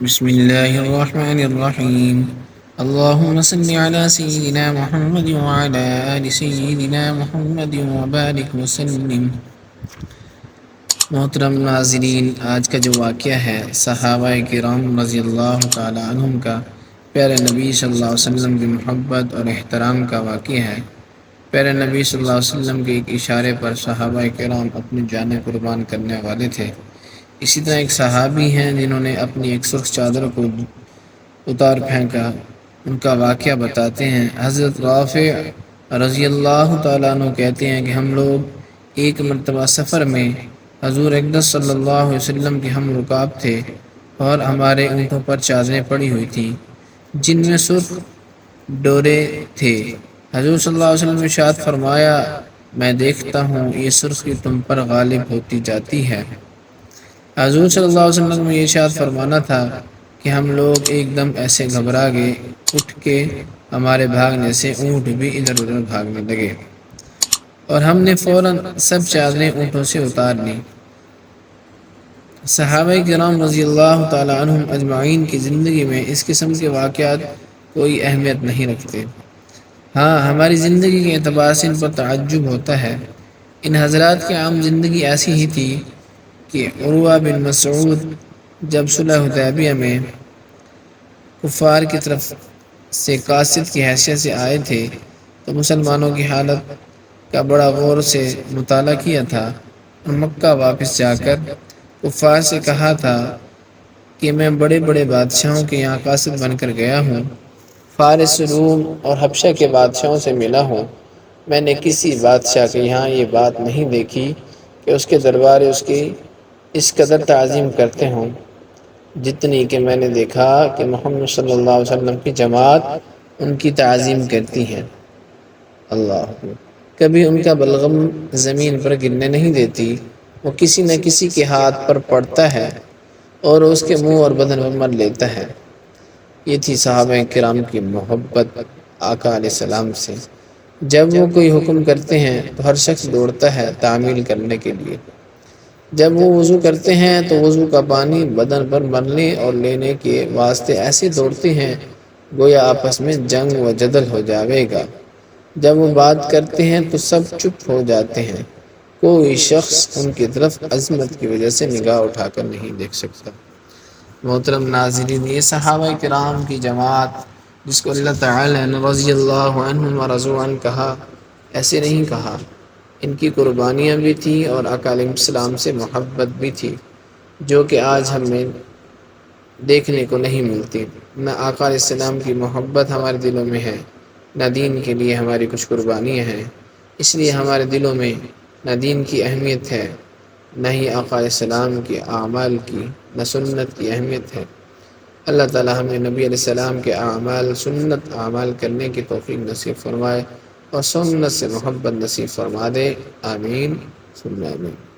بسم الله الرحمن الرحيم. اللهم صل على سيدنا محمد وعلى آل سيدنا محمد وبارك وسلم. محترم ناظرین، آج کا جو واقعہ ہے صحابہ کرام رضی اللہ تعالی عنہم کا پیارے نبی صلی اللہ علیہ وسلم کی محبت اور احترام کا واقعہ ہے۔ پیارے نبی صلی اللہ علیہ وسلم کے ایک اشارے پر صحابہ کرام اپنی جانیں قربان کرنے والے تھے۔ اسی طرح ایک صحابی ہیں جنہوں نے اپنی ایک سرخ چادر کو اتار پھینکا۔ ان کا واقعہ بتاتے ہیں، حضرت رافع رضی اللہ تعالیٰ عنہ کہتے ہیں کہ ہم لوگ ایک مرتبہ سفر میں حضور اقدس صلی اللہ علیہ وسلم کے ہم رکاب تھے اور ہمارے اونٹوں پر چادریں پڑی ہوئی تھیں جن میں سرخ ڈورے تھے۔ حضور صلی اللہ علیہ وسلم نے ارشاد فرمایا، میں دیکھتا ہوں یہ سرخی تم پر غالب ہوتی جاتی ہے۔ حضور صلی اللہ علیہ وسلم نے یہ ارشاد فرمانا تھا کہ ہم لوگ ایک دم ایسے گھبرا گئے، اٹھ کے ہمارے بھاگنے سے اونٹ بھی ادھر ادھر بھاگنے لگے اور ہم نے فوراً سب چادریں اونٹوں سے اتار لیں۔ صحابہ کرام رضی اللہ تعالی عنہم اجمعین کی زندگی میں اس قسم کے واقعات کوئی اہمیت نہیں رکھتے۔ ہاں، ہماری زندگی کے اعتبار سے ان پر تعجب ہوتا ہے۔ ان حضرات کی عام زندگی ایسی ہی تھی کہ عروہ بن مسعود جب صلح حدیبیہ میں کفار کی طرف سے قاصد کی حیثیت سے آئے تھے تو مسلمانوں کی حالت کا بڑا غور سے مطالعہ کیا تھا اور مکہ واپس جا کر کفار سے کہا تھا کہ میں بڑے بڑے بادشاہوں کے یہاں قاصد بن کر گیا ہوں، فارس، روم اور حبشہ کے بادشاہوں سے ملا ہوں، میں نے کسی بادشاہ کے یہاں یہ بات نہیں دیکھی کہ اس کے دربار اس کی اس قدر تعظیم کرتے ہوں جتنی کہ میں نے دیکھا کہ محمد صلی اللہ علیہ وسلم کی جماعت ان کی تعظیم کرتی ہے۔ اللہ اکبر! کبھی ان کا بلغم زمین پر گرنے نہیں دیتی، وہ کسی نہ کسی کے ہاتھ پر پڑتا ہے اور اس کے منہ اور بدن پر مر لیتا ہے۔ یہ تھی صحابہ کرام کی محبت آقا علیہ السلام سے۔ جب وہ کوئی حکم کرتے ہیں تو ہر شخص دوڑتا ہے تعمیل کرنے کے لیے۔ جب وہ وضو کرتے ہیں تو وضو کا پانی بدن پر مرنے اور لینے کے واسطے ایسے دوڑتے ہیں گویا آپس میں جنگ و جدل ہو جاوے گا۔ جب وہ بات کرتے ہیں تو سب چپ ہو جاتے ہیں، کوئی شخص ان کی طرف عظمت کی وجہ سے نگاہ اٹھا کر نہیں دیکھ سکتا۔ محترم ناظرین، یہ صحابہ کرام کی جماعت جس کو اللہ تعالی نے رضی اللہ عنہم و رضوا عنہ کہا، ایسے نہیں کہا۔ ان کی قربانیاں بھی تھیں اور آقا علیہ السلام سے محبت بھی تھی، جو کہ آج ہمیں دیکھنے کو نہیں ملتی۔ نہ آقا علیہ السلام کی محبت ہمارے دلوں میں ہے، نہ دین کے لیے ہماری کچھ قربانیاں ہیں۔ اس لیے ہمارے دلوں میں نہ دین کی اہمیت ہے، نہ ہی آقا علیہ السلام کے اعمال کی، نہ سنت کی اہمیت ہے۔ اللہ تعالی ہمیں نبی علیہ السلام کے اعمال، سنت اعمال کرنے کی توفیق نصیب فرمائے اور سنت سے محبت نصیب فرما دے۔ آمین ثم آمین۔